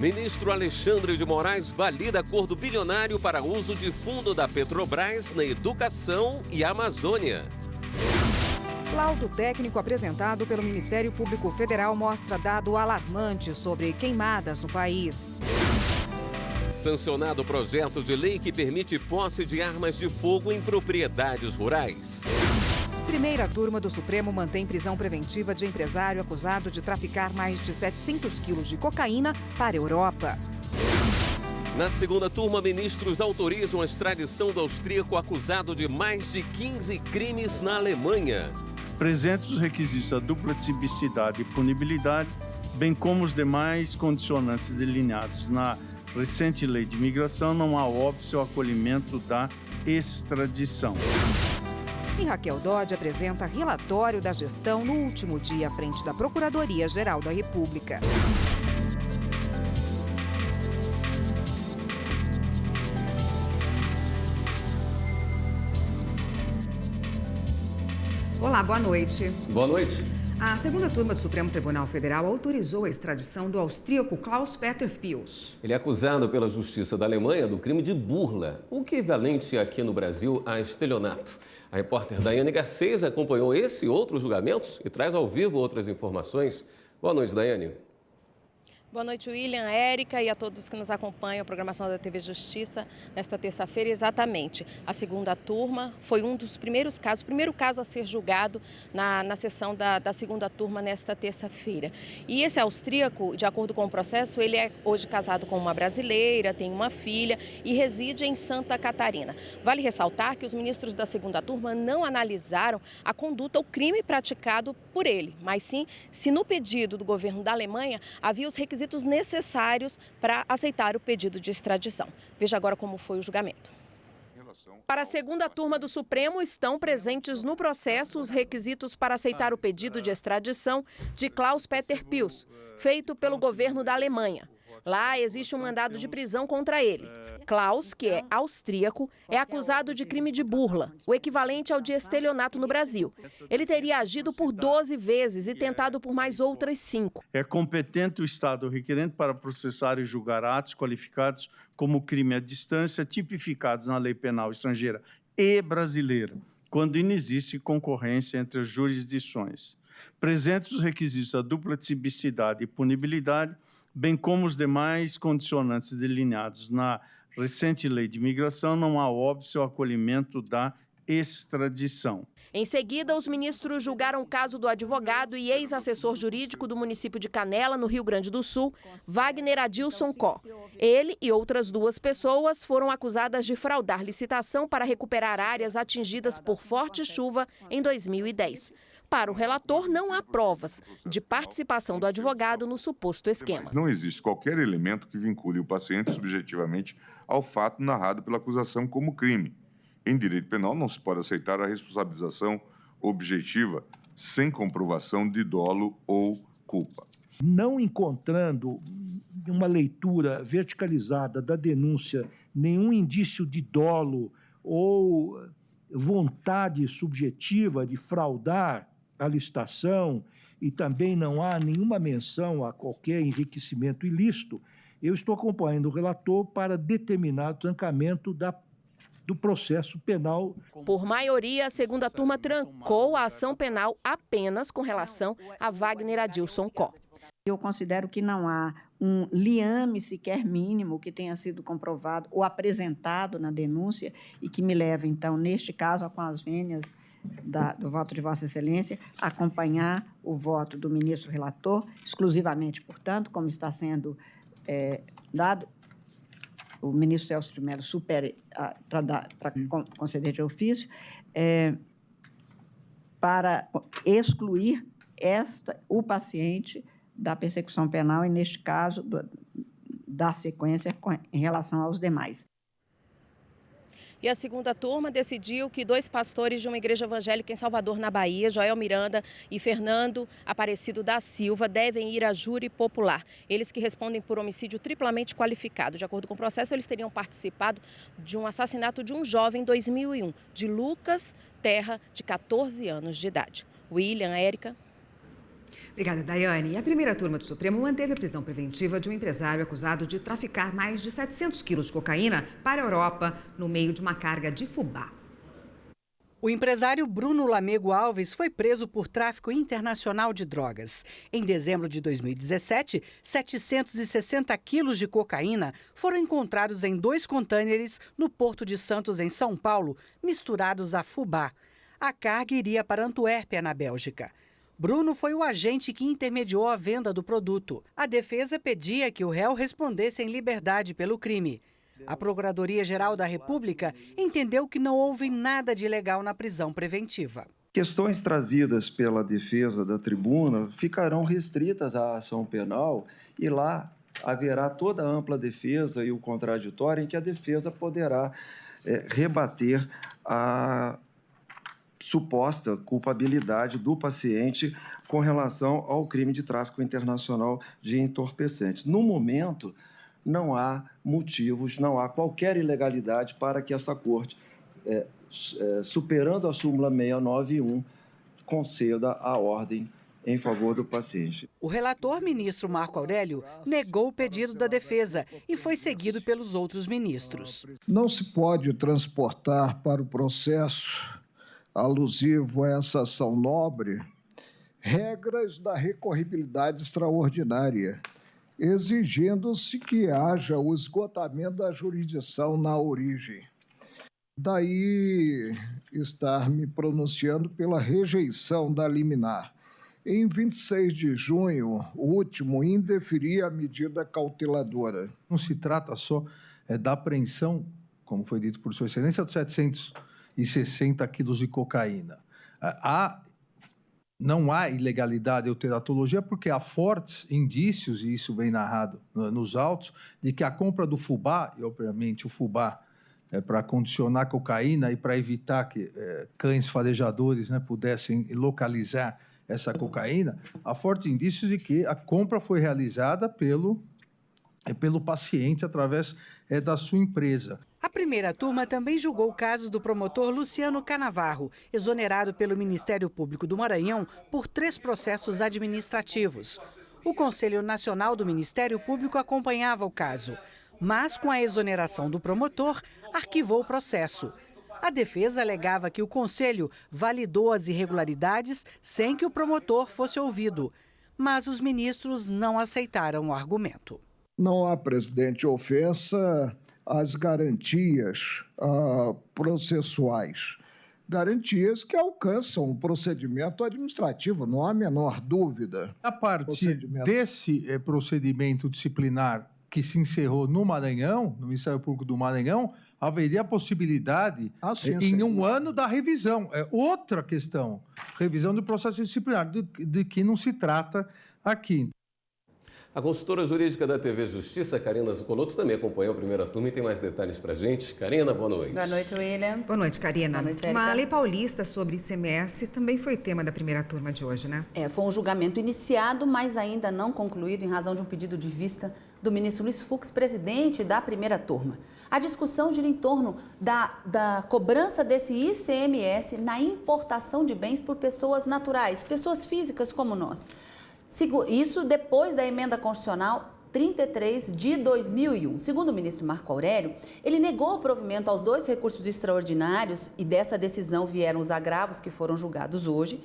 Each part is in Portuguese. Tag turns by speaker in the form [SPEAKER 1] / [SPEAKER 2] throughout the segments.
[SPEAKER 1] Ministro Alexandre de Moraes valida acordo bilionário para uso de fundo da Petrobras na educação e Amazônia.
[SPEAKER 2] Laudo técnico apresentado pelo Ministério Público Federal mostra dado alarmante sobre queimadas no país.
[SPEAKER 1] Sancionado projeto de lei que permite posse de armas de fogo em propriedades rurais.
[SPEAKER 2] Primeira turma do Supremo mantém prisão preventiva de empresário acusado de traficar mais de 700 quilos de cocaína para a Europa.
[SPEAKER 1] Na segunda turma, ministros autorizam a extradição do austríaco acusado de mais de 15 crimes na Alemanha.
[SPEAKER 3] Presentes os requisitos da dupla tipicidade e punibilidade, bem como os demais condicionantes delineados na recente lei de imigração, não há óbice ao acolhimento da extradição.
[SPEAKER 2] E Raquel Dodge apresenta relatório da gestão no último dia à frente da Procuradoria-Geral da República. Olá, boa noite.
[SPEAKER 1] Boa noite.
[SPEAKER 2] A segunda turma do Supremo Tribunal Federal autorizou a extradição do austríaco Klaus-Peter Pils.
[SPEAKER 1] Ele é acusado pela Justiça da Alemanha do crime de burla, o equivalente aqui no Brasil a estelionato. A repórter Daiane Garcês acompanhou esse e outros julgamentos e traz ao vivo outras informações. Boa noite, Daiane.
[SPEAKER 4] Boa noite, William, Érica e a todos que nos acompanham a programação da TV Justiça nesta terça-feira. Exatamente, a segunda turma foi um dos primeiros casos, o primeiro caso a ser julgado na sessão da segunda turma nesta terça-feira. E esse austríaco, de acordo com o processo, ele é hoje casado com uma brasileira, tem uma filha e reside em Santa Catarina. Vale ressaltar que os ministros da segunda turma não analisaram a conduta, o crime praticado por ele, mas sim se no pedido do governo da Alemanha havia os requisitos necessários para aceitar o pedido de extradição. Veja agora como foi o julgamento. Para a segunda turma do Supremo, estão presentes no processo os requisitos para aceitar o pedido de extradição de Klaus-Peter Pils, feito pelo governo da Alemanha. Lá existe um mandado de prisão contra ele. Klaus, que é austríaco, é acusado de crime de burla, o equivalente ao de estelionato no Brasil. Ele teria agido por 12 vezes e tentado por mais outras 5.
[SPEAKER 3] É competente o Estado requerente para processar e julgar atos qualificados como crime à distância, tipificados na lei penal estrangeira e brasileira, quando inexiste concorrência entre as jurisdições. Presentes os requisitos da dupla tipicidade e punibilidade, bem como os demais condicionantes delineados na recente lei de imigração, não há óbice ao acolhimento da extradição.
[SPEAKER 4] Em seguida, os ministros julgaram o caso do advogado e ex-assessor jurídico do município de Canela, no Rio Grande do Sul, Wagner Adilson Có. Ele e outras 2 pessoas foram acusadas de fraudar licitação para recuperar áreas atingidas por forte chuva em 2010. Para o relator, não há provas de participação do advogado no suposto esquema.
[SPEAKER 5] Não existe qualquer elemento que vincule o paciente subjetivamente ao fato narrado pela acusação como crime. Em direito penal, não se pode aceitar a responsabilização objetiva sem comprovação de dolo ou culpa.
[SPEAKER 6] Não encontrando uma leitura verticalizada da denúncia nenhum indício de dolo ou vontade subjetiva de fraudar a licitação e também não há nenhuma menção a qualquer enriquecimento ilícito, eu estou acompanhando o relator para determinar o trancamento do processo penal.
[SPEAKER 4] Por maioria, a segunda turma trancou a ação penal apenas com relação a Wagner Adilson Có.
[SPEAKER 7] Eu considero que não há um liame sequer mínimo que tenha sido comprovado ou apresentado na denúncia e que me leva, então, neste caso, com as vênias do voto de Vossa Excelência, acompanhar o voto do ministro relator, exclusivamente, portanto, como está sendo dado, o ministro Celso de Mello supere para conceder de ofício, para excluir o paciente da persecução penal e, neste caso, da sequência em relação aos demais.
[SPEAKER 4] E a segunda turma decidiu que 2 pastores de uma igreja evangélica em Salvador, na Bahia, Joel Miranda e Fernando Aparecido da Silva, devem ir à júri popular. Eles que respondem por homicídio triplamente qualificado. De acordo com o processo, eles teriam participado de um assassinato de um jovem em 2001, de Lucas Terra, de 14 anos de idade. William, Érica.
[SPEAKER 2] Obrigada, Daiane. A primeira turma do Supremo manteve a prisão preventiva de um empresário acusado de traficar mais de 700 quilos de cocaína para a Europa no meio de uma carga de fubá.
[SPEAKER 8] O empresário Bruno Lamego Alves foi preso por tráfico internacional de drogas. Em dezembro de 2017, 760 quilos de cocaína foram encontrados em 2 contêineres no Porto de Santos, em São Paulo, misturados a fubá. A carga iria para Antuérpia, na Bélgica. Bruno foi o agente que intermediou a venda do produto. A defesa pedia que o réu respondesse em liberdade pelo crime. A Procuradoria-Geral da República entendeu que não houve nada de ilegal na prisão preventiva.
[SPEAKER 9] Questões trazidas pela defesa da tribuna ficarão restritas à ação penal e lá haverá toda a ampla defesa e o contraditório em que a defesa poderá rebater a suposta culpabilidade do paciente com relação ao crime de tráfico internacional de entorpecentes. No momento, não há motivos, não há qualquer ilegalidade para que essa corte, superando a súmula 691, conceda a ordem em favor do paciente.
[SPEAKER 8] O relator, ministro Marco Aurélio, negou o pedido da defesa e foi seguido pelos outros ministros.
[SPEAKER 10] Não se pode transportar para o processo alusivo a essa ação nobre regras da recorribilidade extraordinária, exigindo-se que haja o esgotamento da jurisdição na origem. Daí estar me pronunciando pela rejeição da liminar. Em 26 de junho, o último indeferia a medida cauteladora.
[SPEAKER 6] Não se trata só da apreensão, como foi dito por Sua Excelência, de 760 quilos de cocaína. Não há ilegalidade ou teratologia porque há fortes indícios, e isso vem narrado nos autos, de que a compra do fubá, e obviamente o fubá para condicionar cocaína e para evitar que cães farejadores pudessem localizar essa cocaína, há fortes indícios de que a compra foi realizada pelo paciente através da sua empresa.
[SPEAKER 8] A primeira turma também julgou o caso do promotor Luciano Canavarro, exonerado pelo Ministério Público do Maranhão por 3 processos administrativos. O Conselho Nacional do Ministério Público acompanhava o caso, mas com a exoneração do promotor, arquivou o processo. A defesa alegava que o Conselho validou as irregularidades sem que o promotor fosse ouvido, mas os ministros não aceitaram o argumento.
[SPEAKER 10] Não há, presidente, ofensa às garantias processuais. Garantias que alcançam o procedimento administrativo, não há a menor dúvida.
[SPEAKER 6] A partir desse procedimento disciplinar que se encerrou no Maranhão, no Ministério Público do Maranhão, haveria a possibilidade, em um ano, da revisão. É outra questão, revisão do processo disciplinar, de que não se trata aqui.
[SPEAKER 1] A consultora jurídica da TV Justiça, Karina Zucolotto, também acompanhou a primeira turma e tem mais detalhes para a gente. Karina, boa noite.
[SPEAKER 11] Boa noite, William.
[SPEAKER 2] Boa noite, Karina.
[SPEAKER 11] Boa noite,
[SPEAKER 2] Uma lei paulista sobre ICMS também foi tema da primeira turma de hoje, né?
[SPEAKER 11] Foi um julgamento iniciado, mas ainda não concluído em razão de um pedido de vista do ministro Luiz Fux, presidente da primeira turma. A discussão gira em torno da cobrança desse ICMS na importação de bens por pessoas naturais, pessoas físicas como nós. Isso depois da emenda constitucional 33 de 2001. Segundo o ministro Marco Aurélio, ele negou o provimento aos 2 recursos extraordinários e dessa decisão vieram os agravos que foram julgados hoje,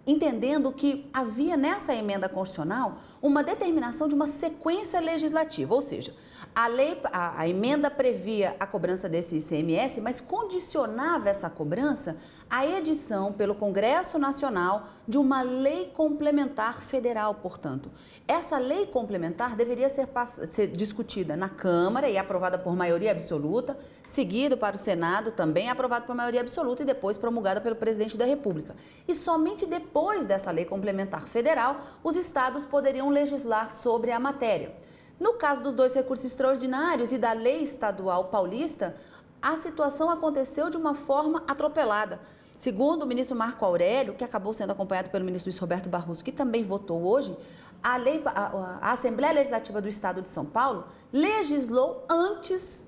[SPEAKER 11] entendendo que havia nessa emenda constitucional uma determinação de uma sequência legislativa, ou seja, a emenda previa a cobrança desse ICMS, mas condicionava essa cobrança à edição pelo Congresso Nacional de uma lei complementar federal, portanto. Essa lei complementar deveria ser discutida na Câmara e aprovada por maioria absoluta, seguido para o Senado, também aprovado por maioria absoluta e depois promulgada pelo presidente da República. E somente depois dessa lei complementar federal, os estados poderiam legislar sobre a matéria. No caso dos 2 recursos extraordinários e da lei estadual paulista, a situação aconteceu de uma forma atropelada. Segundo o ministro Marco Aurélio, que acabou sendo acompanhado pelo ministro Luiz Roberto Barroso, que também votou hoje, a Assembleia Legislativa do Estado de São Paulo legislou antes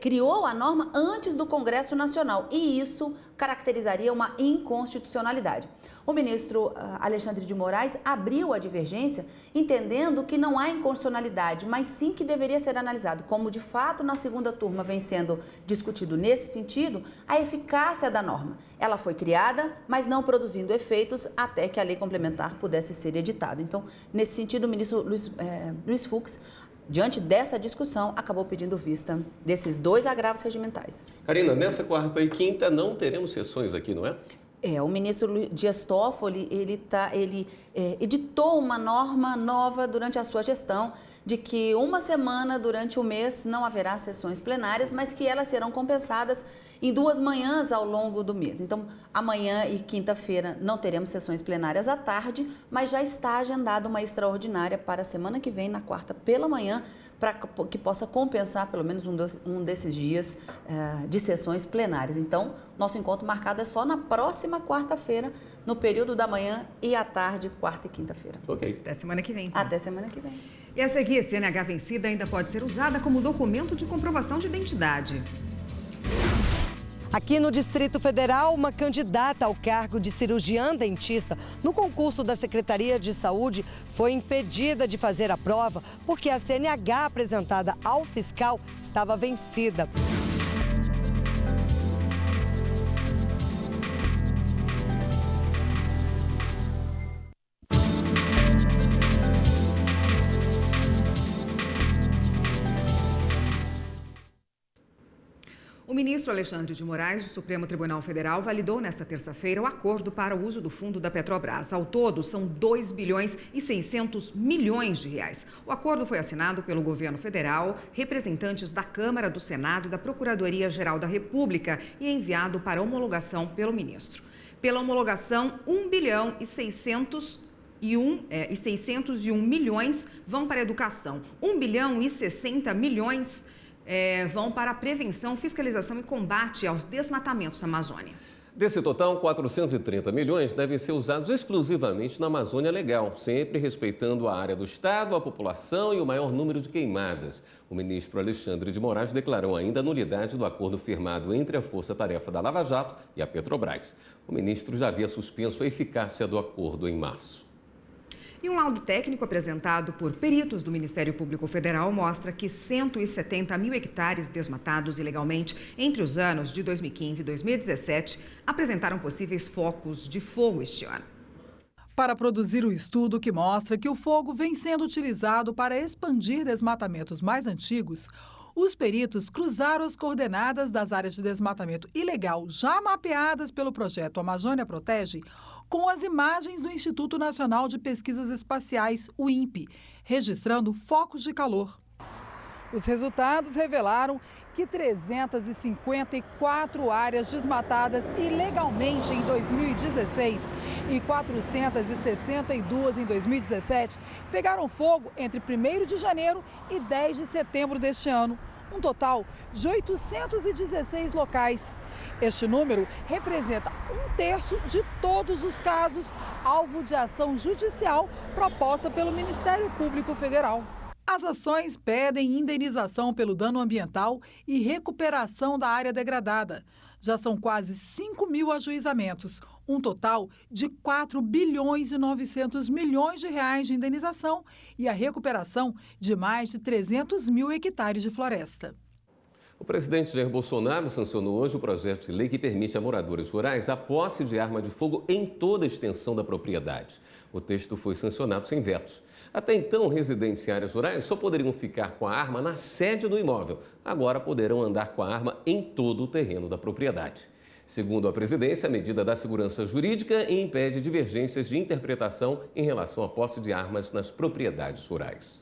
[SPEAKER 11] criou a norma antes do Congresso Nacional e isso caracterizaria uma inconstitucionalidade. O ministro Alexandre de Moraes abriu a divergência, entendendo que não há inconstitucionalidade, mas sim que deveria ser analisado, como de fato na segunda turma vem sendo discutido nesse sentido, a eficácia da norma. Ela foi criada, mas não produzindo efeitos até que a lei complementar pudesse ser editada. Então, nesse sentido, o ministro Luiz Fux, diante dessa discussão, acabou pedindo vista desses 2 agravos regimentais.
[SPEAKER 1] Karina, nessa quarta e quinta não teremos sessões aqui, não é?
[SPEAKER 11] O ministro Dias Toffoli, ele editou uma norma nova durante a sua gestão, de que uma semana durante o mês não haverá sessões plenárias, mas que elas serão compensadas em 2 manhãs ao longo do mês. Então, amanhã e quinta-feira não teremos sessões plenárias à tarde, mas já está agendada uma extraordinária para a semana que vem, na quarta pela manhã, para que possa compensar pelo menos um desses dias de sessões plenárias. Então, nosso encontro marcado é só na próxima quarta-feira, no período da manhã e à tarde, quarta e quinta-feira.
[SPEAKER 1] Ok.
[SPEAKER 2] Até semana que vem. Então.
[SPEAKER 11] Até semana que vem.
[SPEAKER 2] E a seguir, a CNH vencida ainda pode ser usada como documento de comprovação de identidade.
[SPEAKER 12] Aqui no Distrito Federal, uma candidata ao cargo de cirurgiã dentista no concurso da Secretaria de Saúde foi impedida de fazer a prova porque a CNH apresentada ao fiscal estava vencida.
[SPEAKER 2] O ministro Alexandre de Moraes, do Supremo Tribunal Federal, validou nesta terça-feira o acordo para o uso do fundo da Petrobras. Ao todo, são 2 bilhões e 600 milhões de reais. O acordo foi assinado pelo governo federal, representantes da Câmara, do Senado e da Procuradoria-Geral da República e enviado para homologação pelo ministro. Pela homologação, 1 bilhão e 601 milhões vão para a educação. 1 bilhão e 60 milhões vão para a prevenção, fiscalização e combate aos desmatamentos na Amazônia.
[SPEAKER 1] Desse total, 430 milhões devem ser usados exclusivamente na Amazônia Legal, sempre respeitando a área do Estado, a população e o maior número de queimadas. O ministro Alexandre de Moraes declarou ainda a nulidade do acordo firmado entre a Força Tarefa da Lava Jato e a Petrobras. O ministro já havia suspenso a eficácia do acordo em março.
[SPEAKER 2] E um laudo técnico apresentado por peritos do Ministério Público Federal mostra que 170 mil hectares desmatados ilegalmente entre os anos de 2015 e 2017 apresentaram possíveis focos de fogo este ano.
[SPEAKER 13] Para produzir o estudo que mostra que o fogo vem sendo utilizado para expandir desmatamentos mais antigos, os peritos cruzaram as coordenadas das áreas de desmatamento ilegal já mapeadas pelo projeto Amazônia Protege com as imagens do Instituto Nacional de Pesquisas Espaciais, o INPE, registrando focos de calor. Os resultados revelaram que 354 áreas desmatadas ilegalmente em 2016 e 462 em 2017 pegaram fogo entre 1º de janeiro e 10 de setembro deste ano, um total de 816 locais. Este número representa 1/3 de todos os casos alvo de ação judicial proposta pelo Ministério Público Federal. As ações pedem indenização pelo dano ambiental e recuperação da área degradada. Já são quase 5 mil ajuizamentos, um total de 4 bilhões e 900 milhões de reais de indenização e a recuperação de mais de 300 mil hectares de floresta.
[SPEAKER 1] O presidente Jair Bolsonaro sancionou hoje o projeto de lei que permite a moradores rurais a posse de arma de fogo em toda a extensão da propriedade. O texto foi sancionado sem vetos. Até então, residentes em áreas rurais só poderiam ficar com a arma na sede do imóvel. Agora poderão andar com a arma em todo o terreno da propriedade. Segundo a presidência, a medida dá segurança jurídica e impede divergências de interpretação em relação à posse de armas nas propriedades rurais.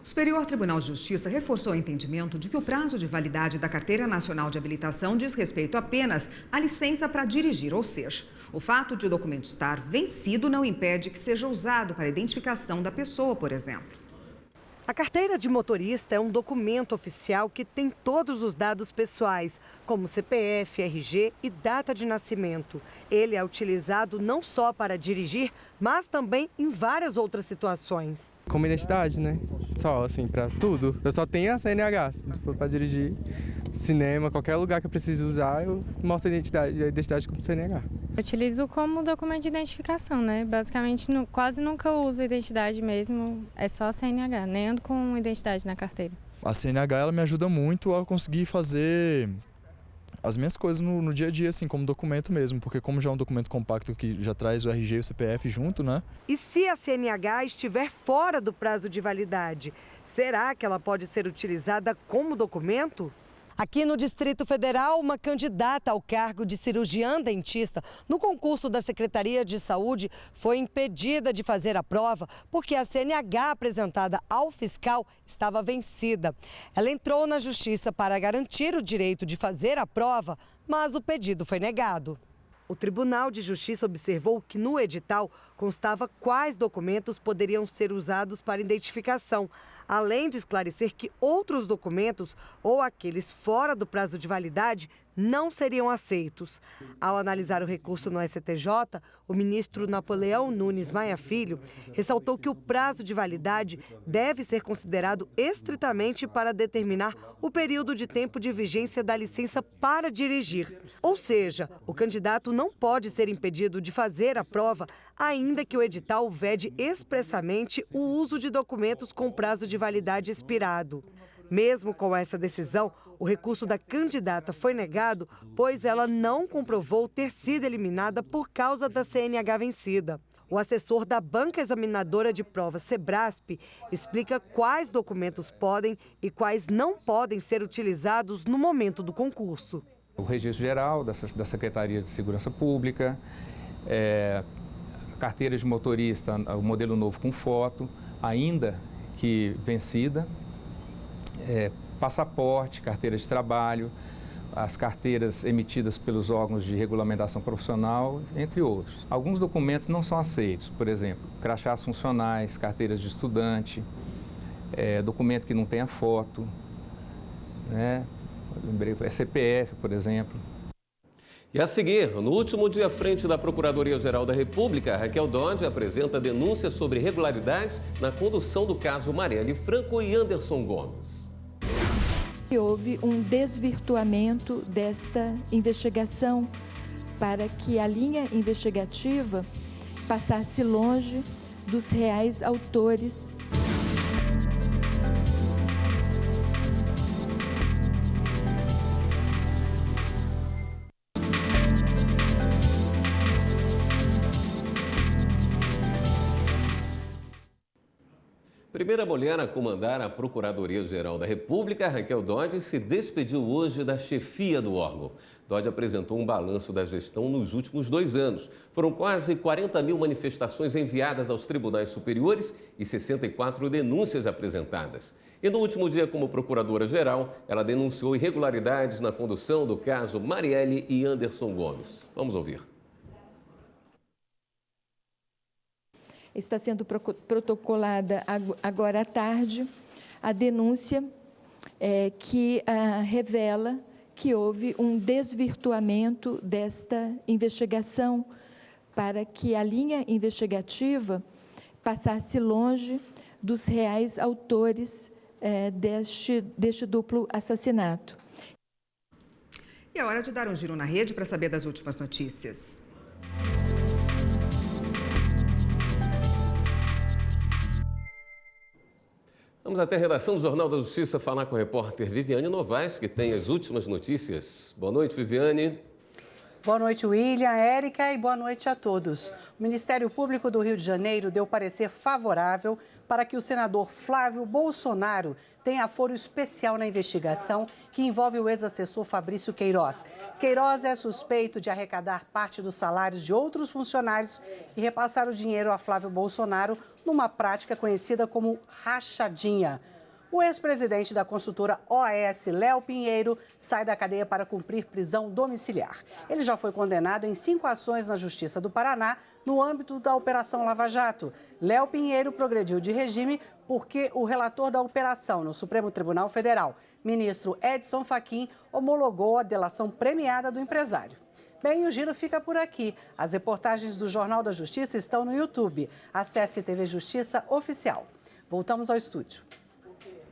[SPEAKER 2] O Superior Tribunal de Justiça reforçou o entendimento de que o prazo de validade da Carteira Nacional de Habilitação diz respeito apenas à licença para dirigir, ou seja, o fato de o documento estar vencido não impede que seja usado para a identificação da pessoa, por exemplo.
[SPEAKER 12] A carteira de motorista é um documento oficial que tem todos os dados pessoais, como CPF, RG e data de nascimento. Ele é utilizado não só para dirigir, mas também em várias outras situações.
[SPEAKER 14] Como identidade, né? Só, assim, para tudo. Eu só tenho a CNH, se for para dirigir cinema, qualquer lugar que eu precise usar, eu mostro a identidade como CNH.
[SPEAKER 15] Eu utilizo como documento de identificação, né? Basicamente, quase nunca uso identidade mesmo, é só a CNH, nem ando com identidade na carteira.
[SPEAKER 16] A CNH ela me ajuda muito a conseguir fazer as minhas coisas no dia a dia, assim, como documento mesmo, porque como já é um documento compacto que já traz o RG e o CPF junto, né?
[SPEAKER 12] E se a CNH estiver fora do prazo de validade, será que ela pode ser utilizada como documento? Aqui no Distrito Federal, uma candidata ao cargo de cirurgiã dentista no concurso da Secretaria de Saúde foi impedida de fazer a prova porque a CNH apresentada ao fiscal estava vencida. Ela entrou na justiça para garantir o direito de fazer a prova, mas o pedido foi negado. O Tribunal de Justiça observou que no edital constava quais documentos poderiam ser usados para identificação, além de esclarecer que outros documentos ou aqueles fora do prazo de validade não seriam aceitos. Ao analisar o recurso no STJ, o ministro Napoleão Nunes Maia Filho ressaltou que o prazo de validade deve ser considerado estritamente para determinar o período de tempo de vigência da licença para dirigir. Ou seja, o candidato não pode ser impedido de fazer a prova, ainda que o edital vede expressamente o uso de documentos com prazo de validade expirado. Mesmo com essa decisão, o recurso da candidata foi negado, pois ela não comprovou ter sido eliminada por causa da CNH vencida. O assessor da banca examinadora de provas, Sebrasp, explica quais documentos podem e quais não podem ser utilizados no momento do concurso.
[SPEAKER 17] O registro geral da Secretaria de Segurança Pública, carteira de motorista, o modelo novo com foto, ainda que vencida, passaporte, carteira de trabalho, as carteiras emitidas pelos órgãos de regulamentação profissional, entre outros. Alguns documentos não são aceitos, por exemplo, crachás funcionais, carteiras de estudante, documento que não tenha foto, né? Lembrei, CPF, por exemplo.
[SPEAKER 1] E a seguir, no último dia à frente da Procuradoria-Geral da República, Raquel Dodge apresenta denúncias sobre irregularidades na condução do caso Marielle Franco e Anderson Gomes.
[SPEAKER 18] Houve um desvirtuamento desta investigação para que a linha investigativa passasse longe dos reais autores.
[SPEAKER 1] Primeira mulher a comandar a Procuradoria-Geral da República, Raquel Dodge, se despediu hoje da chefia do órgão. Dodge apresentou um balanço da gestão nos últimos 2 anos. Foram quase 40 mil manifestações enviadas aos tribunais superiores e 64 denúncias apresentadas. E no último dia como procuradora-geral, ela denunciou irregularidades na condução do caso Marielle e Anderson Gomes. Vamos ouvir.
[SPEAKER 18] Está sendo protocolada agora à tarde a denúncia que revela que houve um desvirtuamento desta investigação para que a linha investigativa passasse longe dos reais autores deste duplo assassinato.
[SPEAKER 2] E é hora de dar um giro na rede para saber das últimas notícias.
[SPEAKER 1] Vamos até a redação do Jornal da Justiça falar com a repórter Viviane Novaes, que tem as últimas notícias. Boa noite, Viviane.
[SPEAKER 8] Boa noite, William, Érica, e boa noite a todos. O Ministério Público do Rio de Janeiro deu parecer favorável para que o senador Flávio Bolsonaro tenha foro especial na investigação que envolve o ex-assessor Fabrício Queiroz. Queiroz é suspeito de arrecadar parte dos salários de outros funcionários e repassar o dinheiro a Flávio Bolsonaro numa prática conhecida como rachadinha. O ex-presidente da consultora OAS, Léo Pinheiro, sai da cadeia para cumprir prisão domiciliar. Ele já foi condenado em 5 ações na Justiça do Paraná no âmbito da Operação Lava Jato. Léo Pinheiro progrediu de regime porque o relator da operação no Supremo Tribunal Federal, ministro Edson Fachin, homologou a delação premiada do empresário. Bem, o giro fica por aqui. As reportagens do Jornal da Justiça estão no YouTube. Acesse TV Justiça Oficial. Voltamos ao estúdio.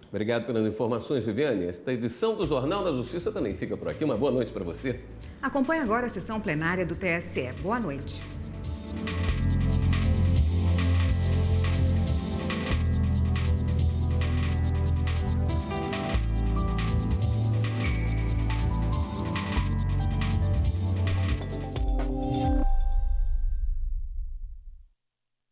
[SPEAKER 1] Obrigado pelas informações, Viviane. Esta edição do Jornal da Justiça também fica por aqui. Uma boa noite para você.
[SPEAKER 2] Acompanhe agora a sessão plenária do TSE. Boa noite.